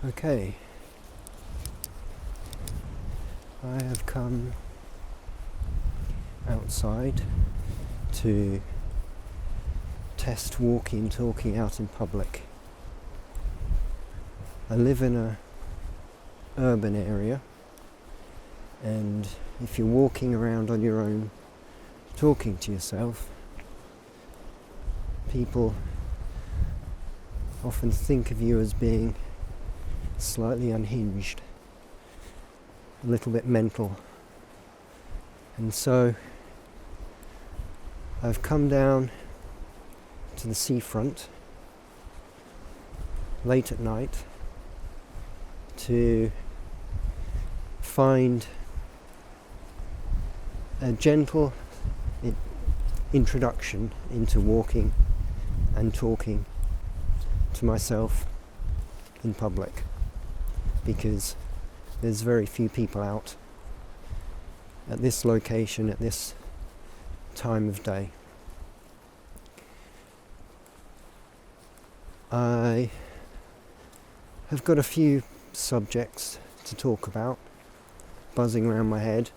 Okay, I have come outside to test talking out in public. I live in a urban area, and if you're walking around on your own talking to yourself, people often think of you as being slightly unhinged, a little bit mental. And so I've come down to the seafront late at night to find a gentle introduction into walking and talking to myself in public, because there's very few people out at this location at this time of day. I have got a few subjects to talk about buzzing around my head,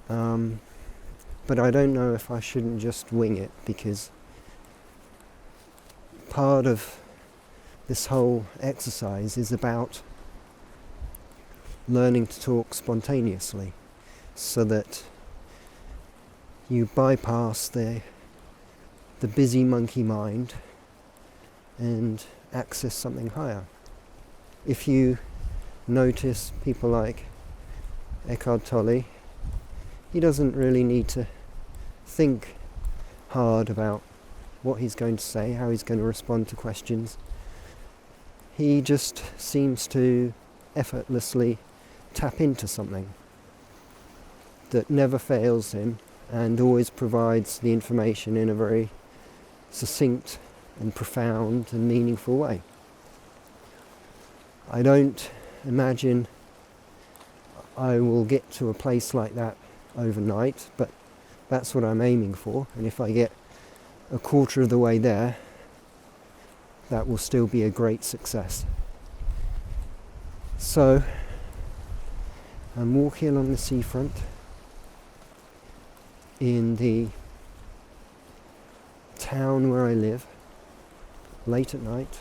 but I don't know if I shouldn't just wing it, because part of this whole exercise is about learning to talk spontaneously, so that you bypass the busy monkey mind and access something higher. If you notice people like Eckhart Tolle, he doesn't really need to think hard about what he's going to say, how he's going to respond to questions. He just seems to effortlessly tap into something that never fails him and always provides the information in a very succinct and profound and meaningful way. I don't imagine I will get to a place like that overnight, but that's what I'm aiming for, and if I get a quarter of the way there, that will still be a great success. So I'm walking along the seafront in the town where I live, late at night,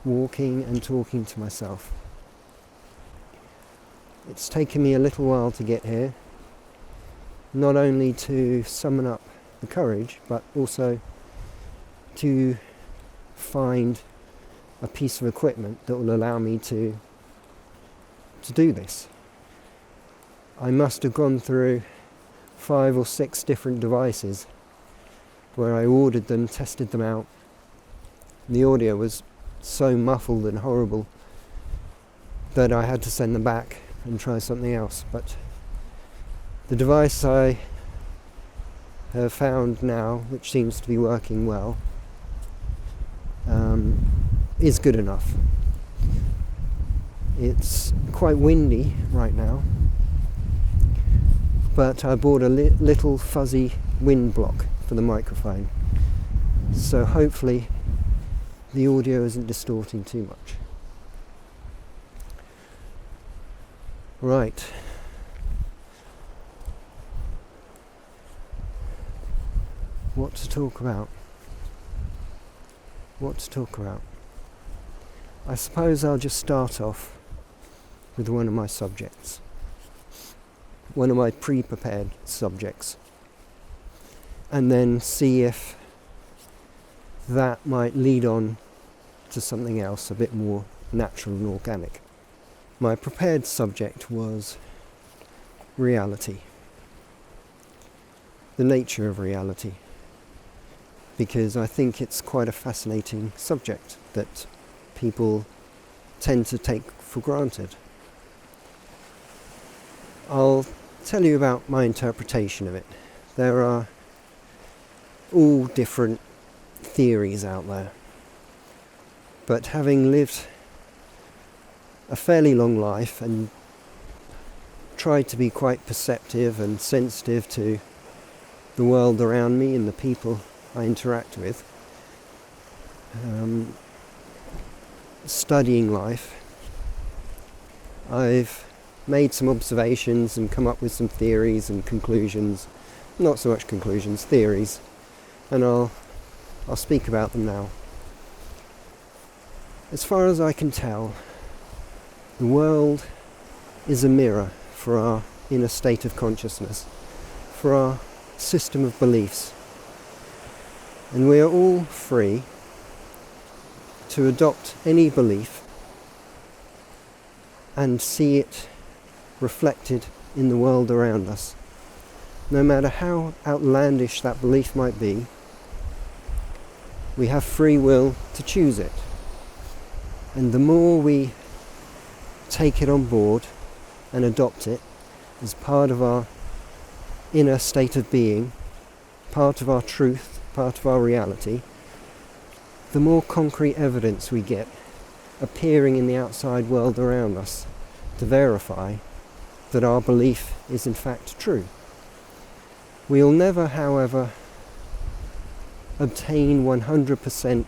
walking and talking to myself. It's taken me a little while to get here, not only to summon up the courage, but also to find a piece of equipment that will allow me to do this. I must have gone through 5 or 6 different devices where I ordered them, tested them out. The audio was so muffled and horrible that I had to send them back and try something else. But the device I have found now, which seems to be working well, is good enough. It's quite windy right now, but I bought a little fuzzy wind block for the microphone, so hopefully the audio isn't distorting too much. Right. What to talk about? I suppose I'll just start off with one of my subjects, one of my pre-prepared subjects, and then see if that might lead on to something else a bit more natural and organic. My prepared subject was reality, the nature of reality, because I think it's quite a fascinating subject that people tend to take for granted. I'll tell you about my interpretation of it. There are all different theories out there, but having lived a fairly long life and tried to be quite perceptive and sensitive to the world around me and the people I interact with, studying life, I've made some observations and come up with some theories and conclusions. Not so much conclusions, theories. And I'll speak about them now. As far as I can tell, the world is a mirror for our inner state of consciousness, for our system of beliefs. And we are all free to adopt any belief and see it reflected in the world around us. No matter how outlandish that belief might be, we have free will to choose it. And the more we take it on board and adopt it as part of our inner state of being, part of our truth, part of our reality, the more concrete evidence we get appearing in the outside world around us to verify that our belief is in fact true. We'll never, however, obtain 100%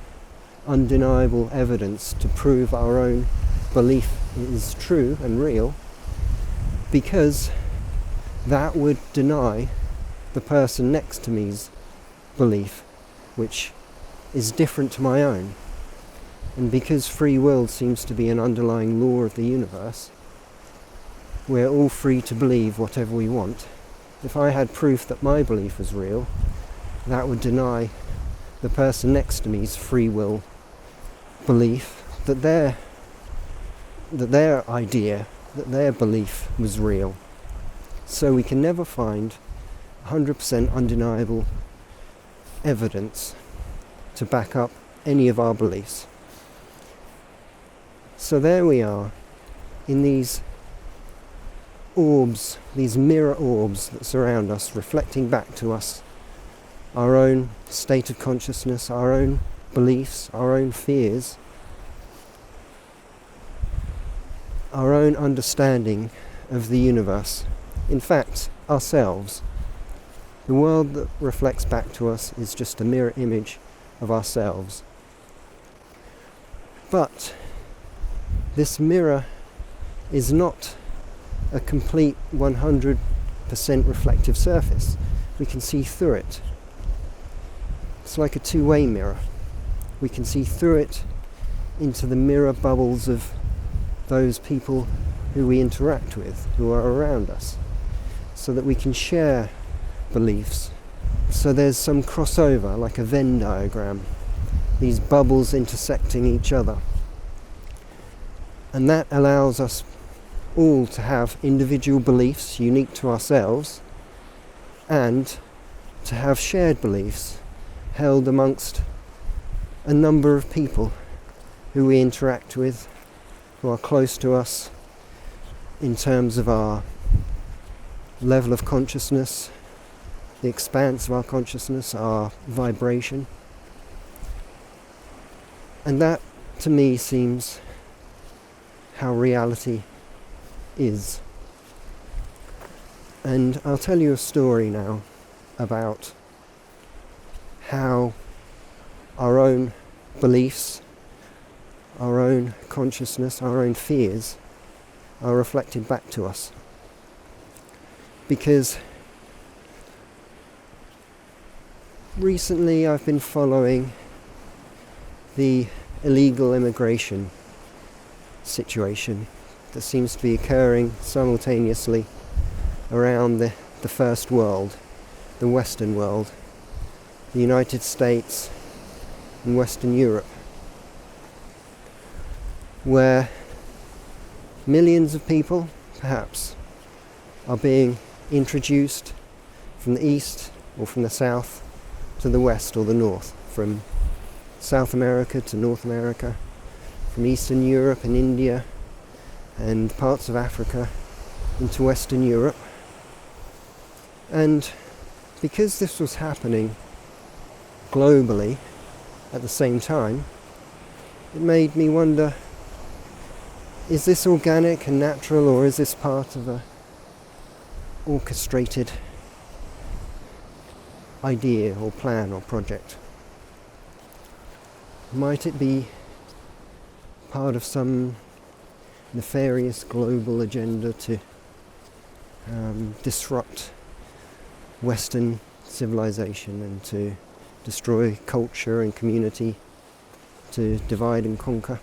undeniable evidence to prove our own belief is true and real, because that would deny the person next to me's belief, which is different to my own. And because free will seems to be an underlying law of the universe, we're all free to believe whatever we want. If I had proof that my belief was real, that would deny the person next to me's free will belief that their idea, that their belief was real. So we can never find 100% undeniable evidence to back up any of our beliefs. So there we are, in these orbs, these mirror orbs that surround us, reflecting back to us our own state of consciousness, our own beliefs, our own fears, our own understanding of the universe. In fact, ourselves. The world that reflects back to us is just a mirror image of ourselves. But this mirror is not a complete 100% reflective surface. We can see through it. It's like a two-way mirror. We can see through it into the mirror bubbles of those people who we interact with, who are around us, so that we can share beliefs. So there's some crossover, like a Venn diagram, these bubbles intersecting each other. And that allows us all to have individual beliefs unique to ourselves, and to have shared beliefs held amongst a number of people who we interact with, who are close to us in terms of our level of consciousness, the expanse of our consciousness, our vibration. And that, to me, seems how reality is. And I'll tell you a story now about how our own beliefs, our own consciousness, our own fears are reflected back to us. Because recently I've been following the illegal immigration situation that seems to be occurring simultaneously around the first world, the Western world, the United States and Western Europe, where millions of people, perhaps, are being introduced from the east or from the south to the west or the north, from South America to North America, from Eastern Europe and India and parts of Africa into Western Europe. And because this was happening globally at the same time, it made me wonder, is this organic and natural, or is this part of a orchestrated idea or plan or project? Might it be part of some nefarious global agenda to disrupt Western civilization and to destroy culture and community, to divide and conquer.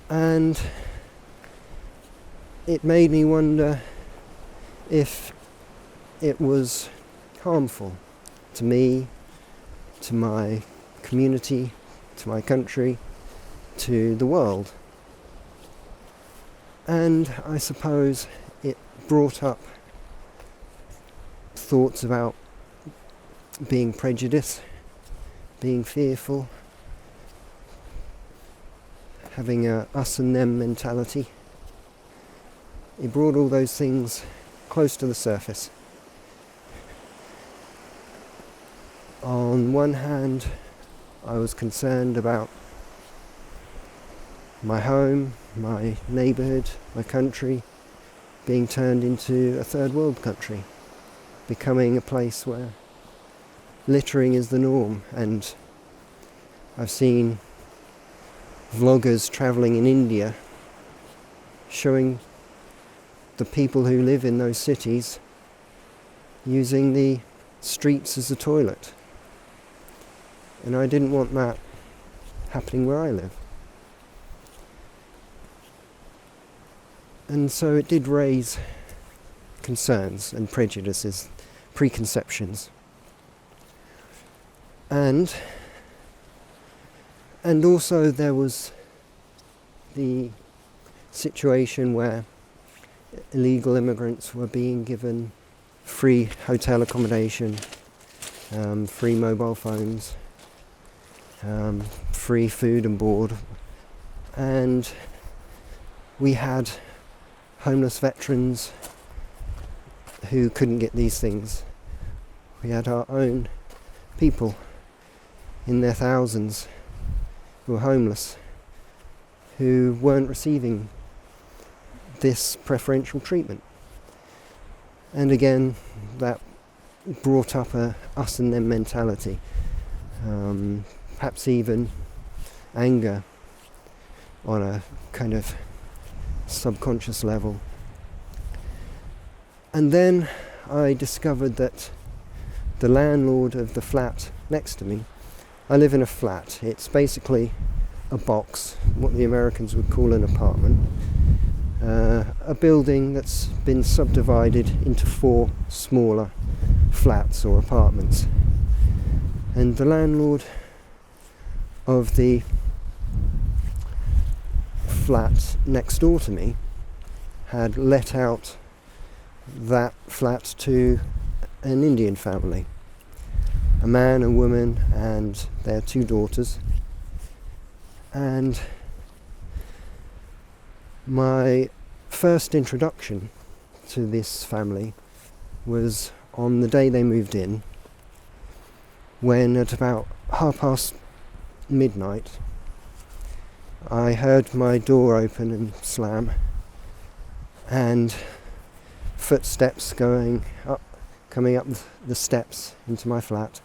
And it made me wonder if it was harmful to me, to my community, to my country, to the world. And I suppose it brought up thoughts about being prejudiced, being fearful, having a us and them mentality. It brought all those things close to the surface. On one hand, I was concerned about my home, my neighbourhood, my country being turned into a third world country, becoming a place where littering is the norm. And I've seen vloggers travelling in India showing the people who live in those cities using the streets as a toilet. And I didn't want that happening where I live. And so it did raise concerns and prejudices, preconceptions. And also there was the situation where illegal immigrants were being given free hotel accommodation, free mobile phones, free food and board, and we had homeless veterans who couldn't get these things. We had our own people in their thousands who were homeless, who weren't receiving this preferential treatment. And again, that brought up a us and them mentality, perhaps even anger on a kind of subconscious level. And then I discovered that the landlord of the flat next to me, I live in a flat, it's basically a box, what the Americans would call an apartment, a building that's been subdivided into 4 smaller flats or apartments. And the landlord of the flat next door to me had let out that flat to an Indian family, a man, a woman, and their 2 daughters. And my first introduction to this family was on the day they moved in, when at about midnight I heard my door open and slam, and footsteps coming up the steps into my flat.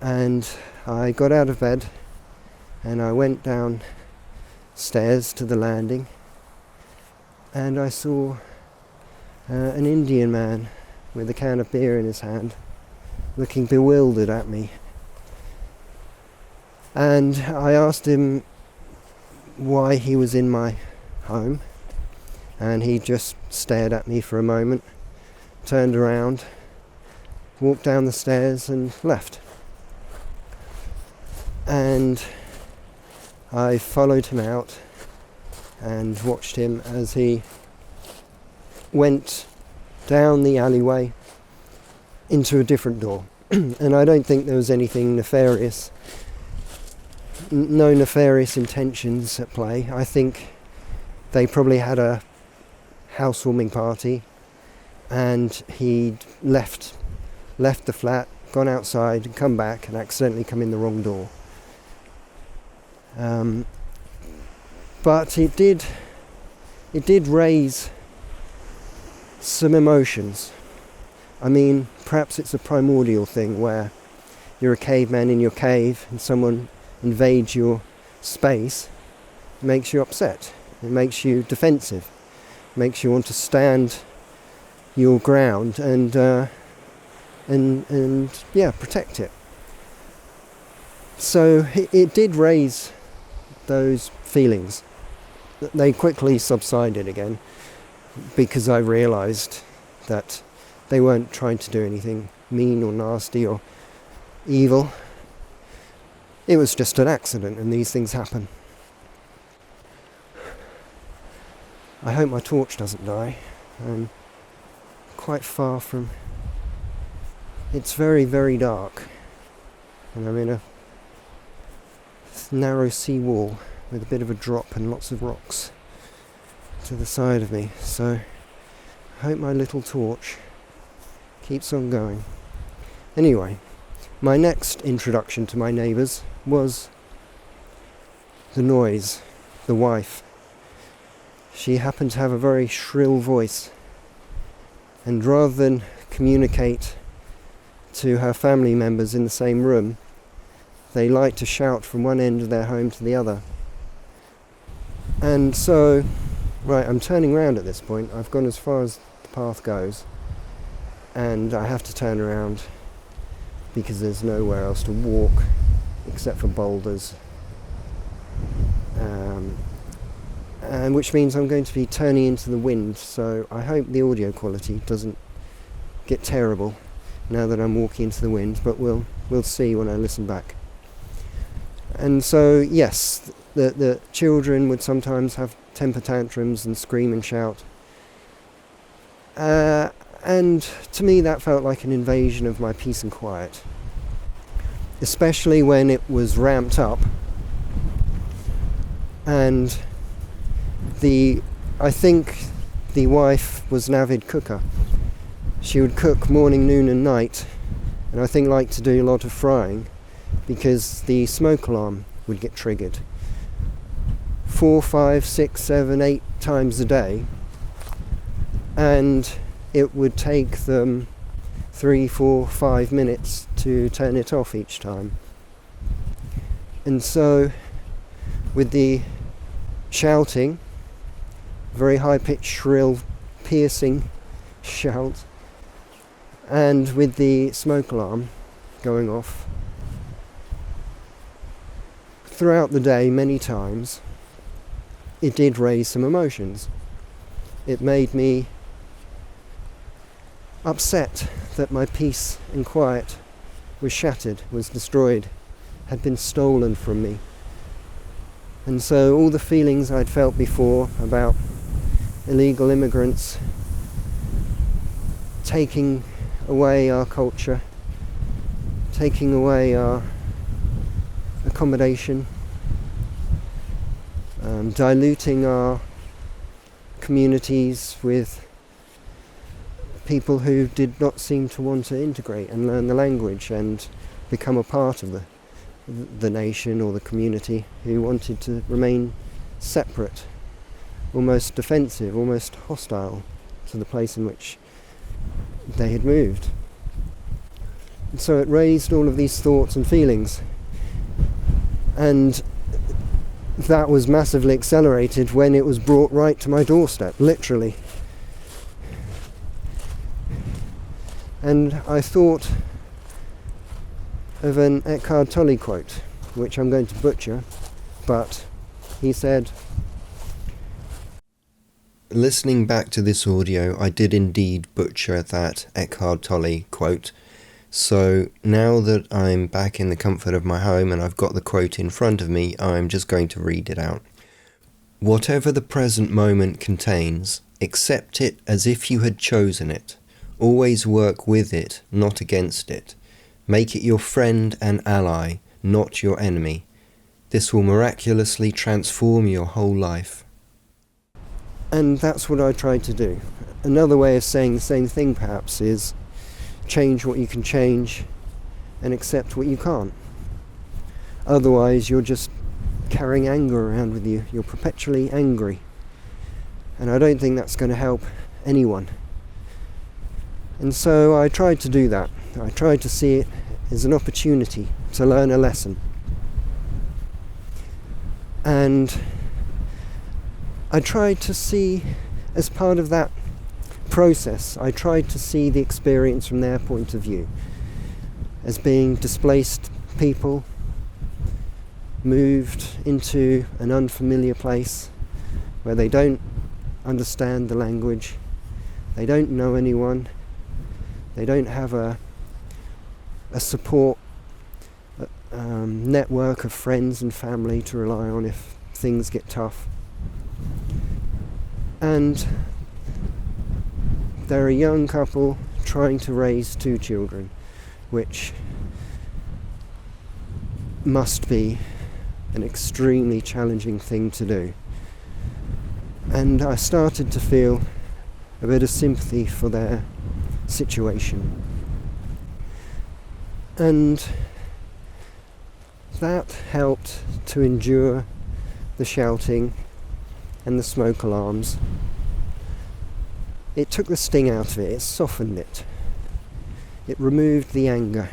And I got out of bed and I went downstairs to the landing, and I saw an Indian man with a can of beer in his hand, looking bewildered at me. And I asked him why he was in my home, and he just stared at me for a moment, turned around, walked down the stairs and left. And I followed him out and watched him as he went down the alleyway into a different door. And I don't think there was anything nefarious, no nefarious intentions at play. I think they probably had a housewarming party, and he'd left the flat, gone outside and come back and accidentally come in the wrong door. But it did raise some emotions. I mean, perhaps it's a primordial thing where you're a caveman in your cave and someone invade your space, it makes you upset. It makes you defensive. It makes you want to stand your ground and protect it. So it did raise those feelings. They quickly subsided again because I realised that they weren't trying to do anything mean or nasty or evil. It was just an accident, and these things happen. I hope my torch doesn't die. I'm quite far from... It's very, very dark, and I'm in a narrow sea wall with a bit of a drop and lots of rocks to the side of me, so I hope my little torch keeps on going. Anyway, my next introduction to my neighbours was the noise, the wife. She happened to have a very shrill voice, and rather than communicate to her family members in the same room, they like to shout from one end of their home to the other. And so, right, I'm turning around at this point. I've gone as far as the path goes, and I have to turn around because there's nowhere else to walk except for boulders, and which means I'm going to be turning into the wind, so I hope the audio quality doesn't get terrible now that I'm walking into the wind, but we'll see when I listen back. And so, yes, the children would sometimes have temper tantrums and scream and shout. And to me that felt like an invasion of my peace and quiet. Especially when it was ramped up. And I think the wife was an avid cooker. She would cook morning, noon and night, and I think liked to do a lot of frying, because the smoke alarm would get triggered 4, 5, 6, 7, 8 times a day, and it would take them 3, 4, 5 minutes to turn it off each time. And so with the shouting, very high-pitched, shrill, piercing shout, and with the smoke alarm going off throughout the day many times, it did raise some emotions. It made me upset that my peace and quiet was shattered, was destroyed, had been stolen from me. And so all the feelings I'd felt before about illegal immigrants taking away our culture, taking away our accommodation, diluting our communities with people who did not seem to want to integrate and learn the language and become a part of the nation or the community, who wanted to remain separate, almost defensive, almost hostile to the place in which they had moved. And so it raised all of these thoughts and feelings, and that was massively accelerated when it was brought right to my doorstep, literally. And I thought of an Eckhart Tolle quote, which I'm going to butcher, but he said... Listening back to this audio, I did indeed butcher that Eckhart Tolle quote. So now that I'm back in the comfort of my home and I've got the quote in front of me, I'm just going to read it out. Whatever the present moment contains, accept it as if you had chosen it. Always work with it, not against it. Make it your friend and ally, not your enemy. This will miraculously transform your whole life. And that's what I tried to do. Another way of saying the same thing perhaps is change what you can change and accept what you can't. Otherwise you're just carrying anger around with you. You're perpetually angry. And I don't think that's going to help anyone. And so I tried to do that. I tried to see it as an opportunity to learn a lesson. And I tried to see, as part of that process, I tried to see the experience from their point of view, as being displaced people, moved into an unfamiliar place where they don't understand the language, they don't know anyone, they don't have a support network of friends and family to rely on if things get tough. And they're a young couple trying to raise 2 children, which must be an extremely challenging thing to do. And I started to feel a bit of sympathy for their situation. And that helped to endure the shouting and the smoke alarms. It took the sting out of it, it softened it. It removed the anger.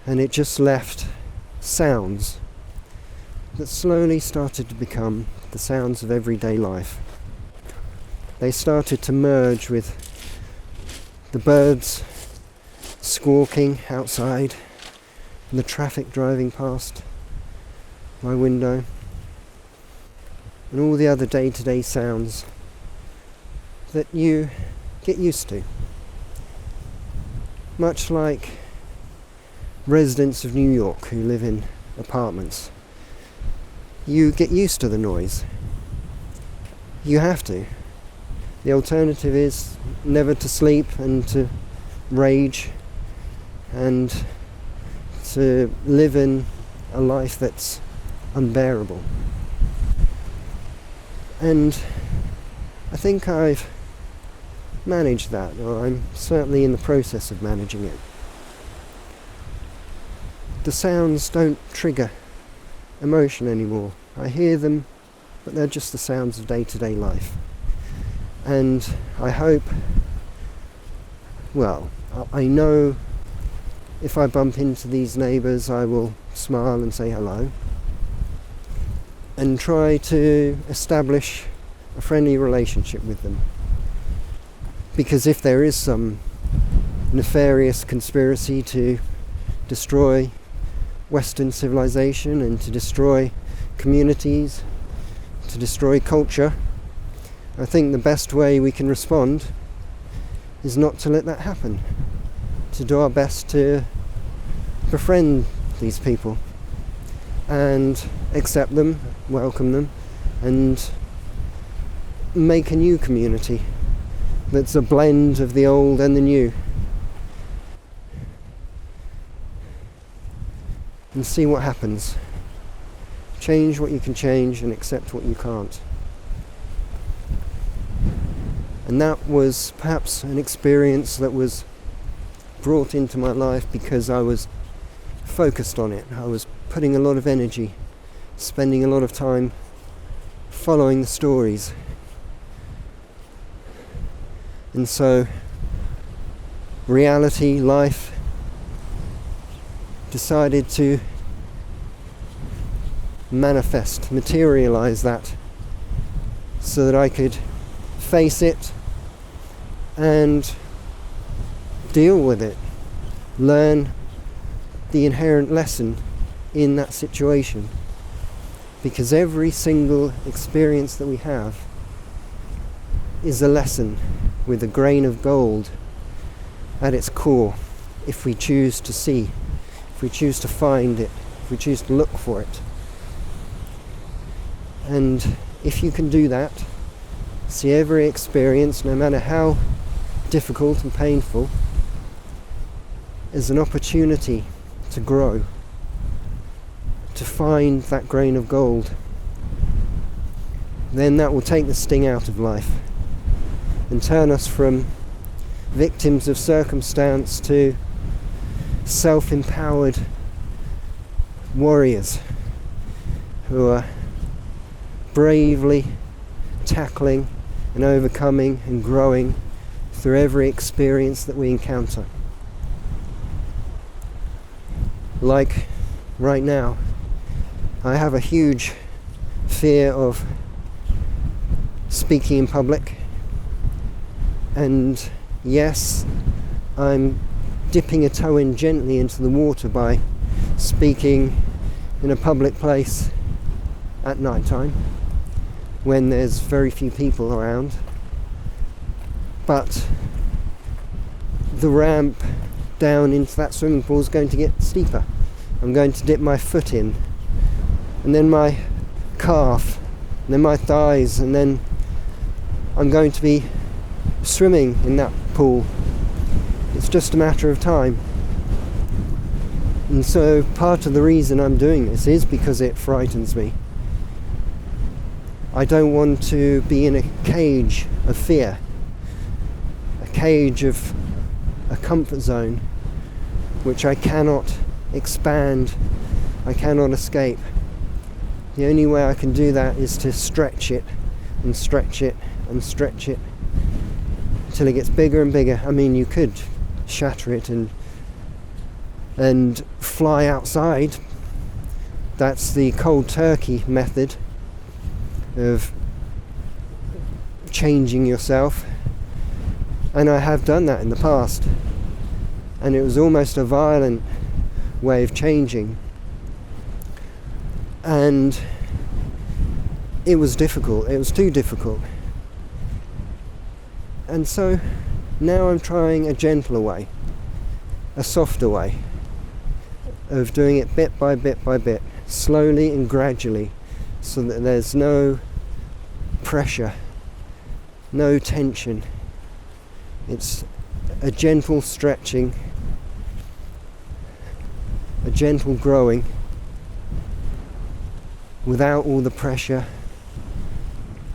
And it just left sounds that slowly started to become the sounds of everyday life. They started to merge with the birds squawking outside, and the traffic driving past my window, and all the other day-to-day sounds that you get used to. Much like residents of New York who live in apartments. You get used to the noise. You have to. The alternative is never to sleep and to rage and to live in a life that's unbearable. And I think I've managed that, or I'm certainly in the process of managing it. The sounds don't trigger emotion anymore. I hear them, but they're just the sounds of day-to-day life. And I hope, well, I know if I bump into these neighbours, I will smile and say hello and try to establish a friendly relationship with them. Because if there is some nefarious conspiracy to destroy Western civilization and to destroy communities, to destroy culture, I think the best way we can respond is not to let that happen, to do our best to befriend these people and accept them, welcome them, and make a new community that's a blend of the old and the new. And see what happens. Change what you can change and accept what you can't. And that was perhaps an experience that was brought into my life because I was focused on it. I was putting a lot of energy, spending a lot of time following the stories. And so reality, life, decided to materialize that so that I could face it and deal with it, learn the inherent lesson in that situation. Because every single experience that we have is a lesson with a grain of gold at its core, if we choose to see, if we choose to find it, if we choose to look for it. And if you can do that, see every experience, no matter how difficult and painful, as an opportunity to grow, to find that grain of gold, then that will take the sting out of life and turn us from victims of circumstance to self-empowered warriors who are bravely tackling and overcoming and growing through every experience that we encounter. Like right now, I have a huge fear of speaking in public, and yes, I'm dipping a toe in gently into the water by speaking in a public place at night time when there's very few people around, but the ramp down into that swimming pool is going to get steeper. I'm going to dip my foot in, and then my calf, and then my thighs, and then I'm going to be swimming in that pool. It's just a matter of time. And so part of the reason I'm doing this is because it frightens me. I don't want to be in a cage of fear, a cage of a comfort zone which I cannot expand, I cannot escape. The only way I can do that is to stretch it and stretch it and stretch it until it gets bigger and bigger. I mean, you could shatter it and fly outside. That's the cold turkey method of changing yourself, and I have done that in the past, and it was almost a violent way of changing, and it was difficult. It was too difficult. And so now I'm trying a gentler way, a softer way of doing it bit by bit by bit, slowly and gradually, so that there's no pressure, no tension. It's a gentle stretching, a gentle growing, without all the pressure,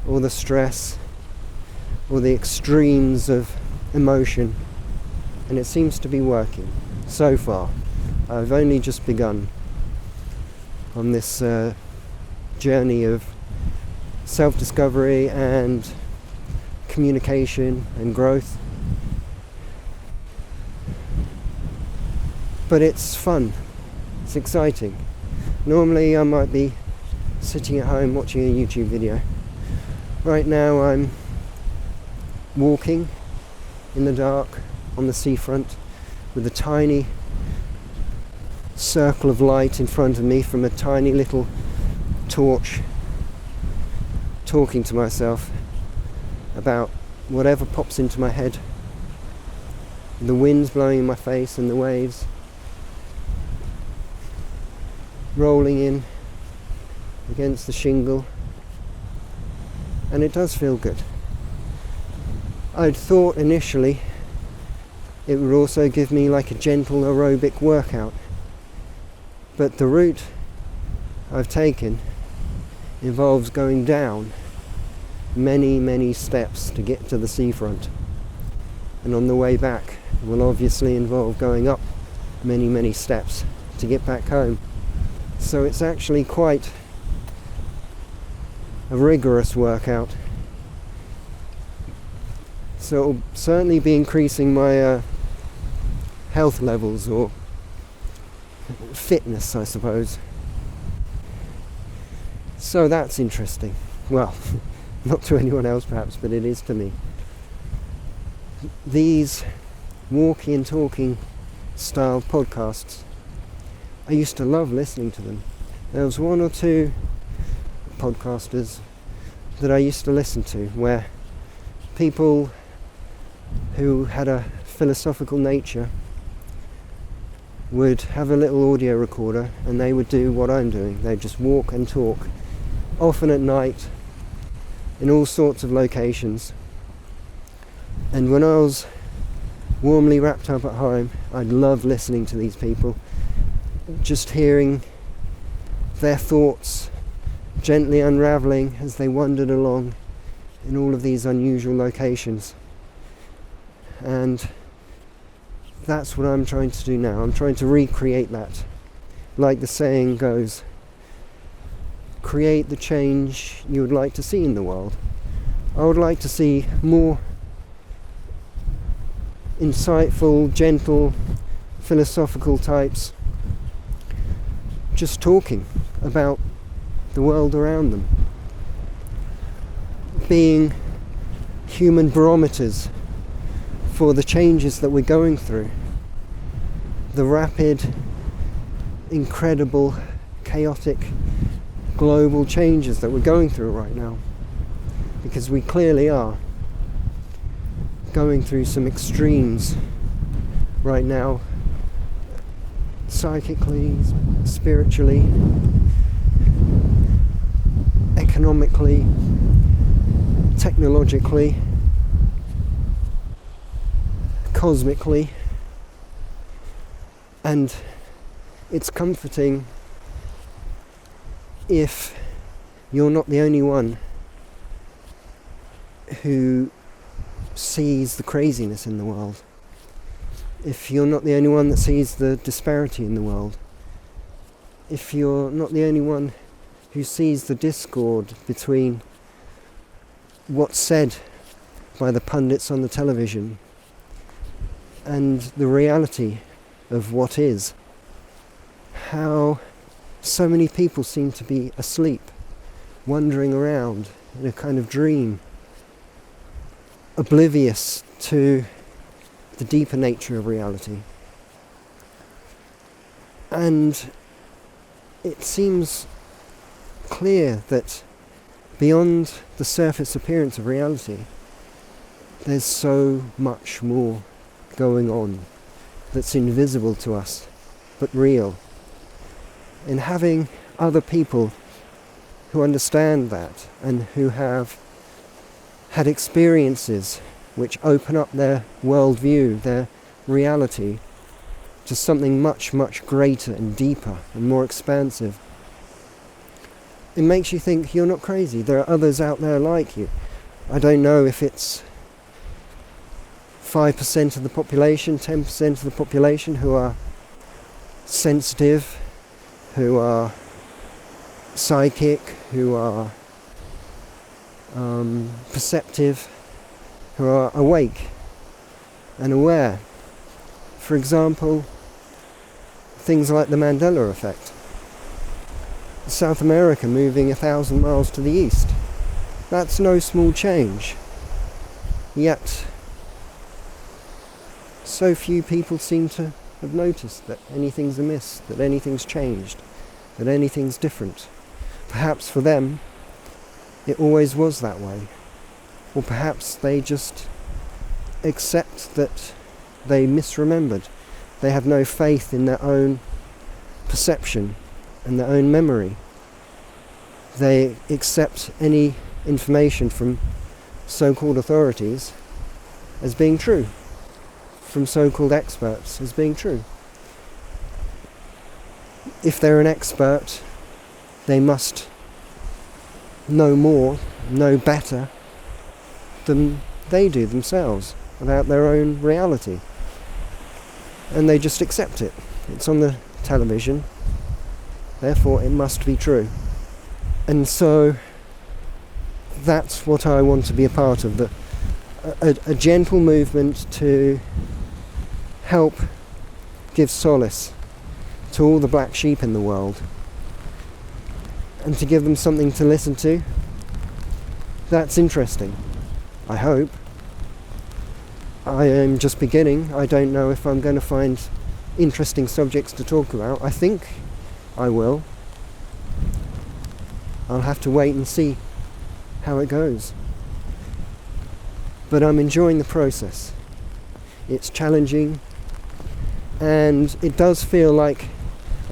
or the stress, or the extremes of emotion. And it seems to be working so far. I've only just begun on this journey of self-discovery and communication and growth. But it's fun, it's exciting. Normally I might be sitting at home watching a YouTube video. Right now I'm walking in the dark on the seafront with a tiny circle of light in front of me from a tiny little torch, talking to myself about whatever pops into my head. The wind's blowing in my face and the waves rolling in against the shingle, and it does feel good. I'd thought initially it would also give me like a gentle aerobic workout, but the route I've taken involves going down many steps to get to the seafront, and on the way back it will obviously involve going up many steps to get back home. So it's actually quite a rigorous workout. So it will certainly be increasing my health levels, or fitness, I suppose. So that's interesting. Well, not to anyone else perhaps, but it is to me. These walking and talking style podcasts, I used to love listening to them. There was one or two podcasters that I used to listen to where people who had a philosophical nature would have a little audio recorder, and they would do what I'm doing. They'd just walk and talk, often at night, in all sorts of locations. And when I was warmly wrapped up at home, I'd love listening to these people, just hearing their thoughts gently unravelling as they wandered along in all of these unusual locations. And that's what I'm trying to do now. I'm trying to recreate that. Like the saying goes, create the change you would like to see in the world. I would like to see more insightful, gentle, philosophical types just talking about the world around them, being human barometers for the changes that we're going through, the rapid, incredible, chaotic, global changes that we're going through right now, because we clearly are going through some extremes right now, psychically, spiritually, economically, technologically, cosmically, and it's comforting if you're not the only one who sees the craziness in the world, if you're not the only one that sees the disparity in the world, if you're not the only one who sees the discord between what's said by the pundits on the television and the reality of what is. How so many people seem to be asleep, wandering around in a kind of dream, oblivious to the deeper nature of reality. And it seems clear that beyond the surface appearance of reality, there's so much more going on that's invisible to us, but real. And having other people who understand that and who have had experiences which open up their worldview, their reality, to something much, much greater and deeper and more expansive. It makes you think you're not crazy. There are others out there like you. I don't know if it's 5% of the population, 10% of the population who are sensitive, who are psychic, who are perceptive, who are awake and aware. For example, things like the Mandela effect. South America moving 1,000 miles to the east. That's no small change. Yet, so few people seem to have noticed that anything's amiss, that anything's changed, that anything's different. Perhaps for them, it always was that way. Or perhaps they just accept that they misremembered. They have no faith in their own perception and their own memory. They accept any information from so-called authorities as being true, from so-called experts as being true. If they're an expert, they must know more, know better than they do themselves about their own reality. And they just accept it. It's on the television, therefore it must be true. And so that's what I want to be a part of, a gentle movement to help give solace to all the black sheep in the world, and to give them something to listen to that's interesting, I hope. I am just beginning. I don't know if I'm going to find interesting subjects to talk about. I think I will. I'll have to wait and see how it goes. But I'm enjoying the process. It's challenging, and it does feel like,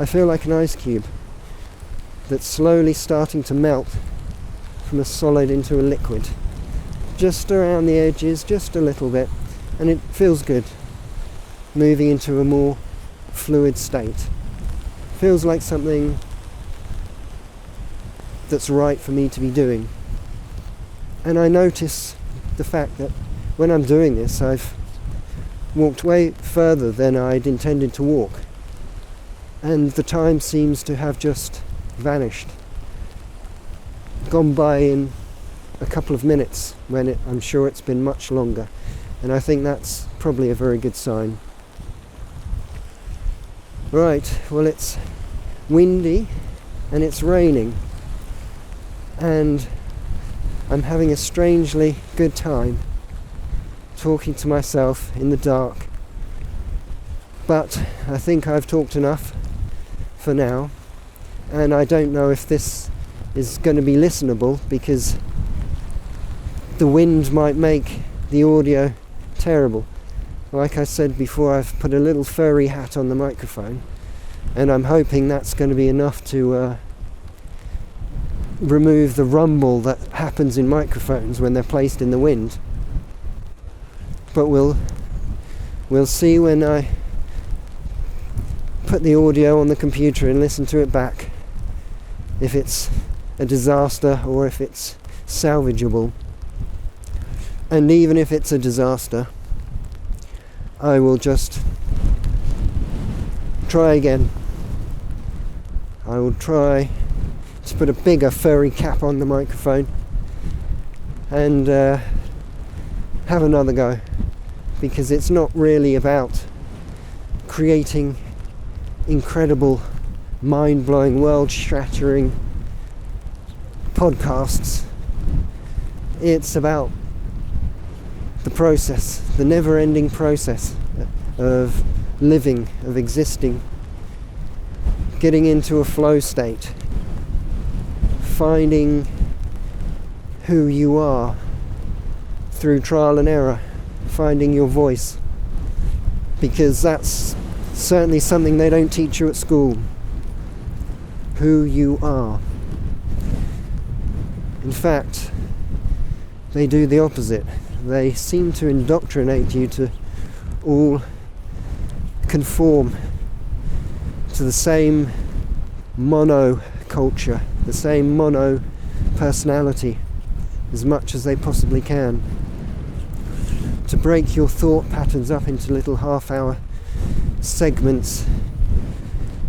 I feel like an ice cube that's slowly starting to melt from a solid into a liquid. Just around the edges, just a little bit. And it feels good, moving into a more fluid state. Feels like something that's right for me to be doing. And I notice the fact that when I'm doing this, I've walked way further than I'd intended to walk. And the time seems to have just vanished. Gone by in a couple of minutes, when I'm sure it's been much longer. And I think that's probably a very good sign. Right, well, it's windy and it's raining. and I'm having a strangely good time talking to myself in the dark. But I think I've talked enough for now, and I don't know if this is going to be listenable, because the wind might make the audio terrible. Like I said before, I've put a little furry hat on the microphone, and I'm hoping that's going to be enough to remove the rumble that happens in microphones when they're placed in the wind. But we'll see when I put the audio on the computer and listen to it back, if it's a disaster or if it's salvageable. And even if it's a disaster, I will just try again. I will try to put a bigger furry cap on the microphone and have another go, because it's not really about creating incredible, mind-blowing, world-shattering podcasts. It's about the process, the never-ending process of living, of existing, getting into a flow state, finding who you are through trial and error, finding your voice, because that's certainly something they don't teach you at school. Who you are. In fact, they do the opposite. They seem to indoctrinate you to all conform to the same mono culture, the same mono personality, as much as they possibly can, to break your thought patterns up into little half-hour segments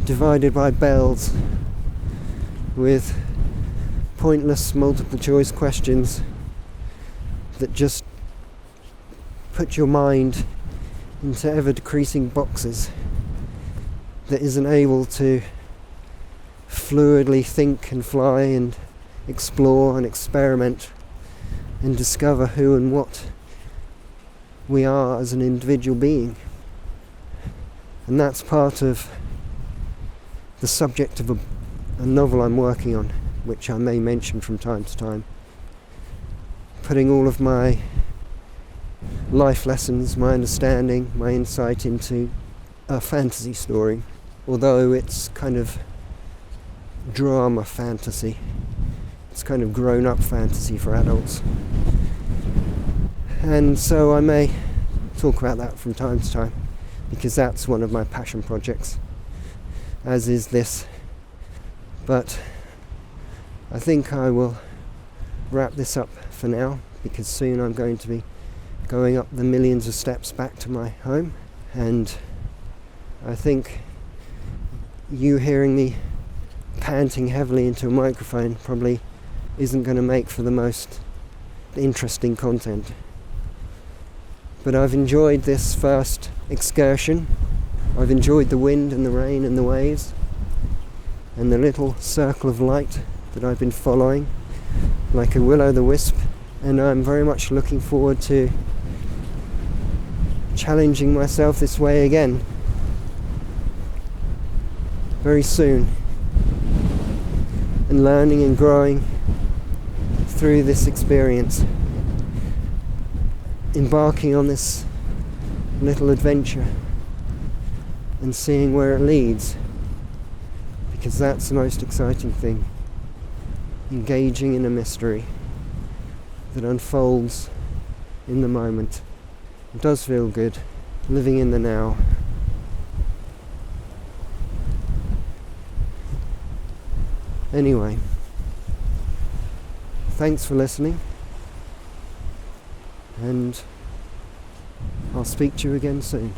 divided by bells with pointless multiple choice questions that just put your mind into ever decreasing boxes that isn't able to fluidly think and fly and explore and experiment and discover who and what we are as an individual being. And that's part of the subject of a novel I'm working on, which I may mention from time to time. Putting all of my life lessons, my understanding, my insight into a fantasy story, although it's kind of drama fantasy. It's kind of grown-up fantasy for adults. And so I may talk about that from time to time, because that's one of my passion projects, as is this. But I think I will wrap this up for now, because soon I'm going to be going up the millions of steps back to my home, and I think you hearing me panting heavily into a microphone probably isn't going to make for the most interesting content. But I've enjoyed this first excursion. I've enjoyed the wind and the rain and the waves and the little circle of light that I've been following like a will-o'-the-wisp, and I'm very much looking forward to challenging myself this way again very soon, and learning and growing through this experience, embarking on this little adventure and seeing where it leads, because that's the most exciting thing, engaging in a mystery that unfolds in the moment. It does feel good, living in the now. Anyway, thanks for listening, and I'll speak to you again soon.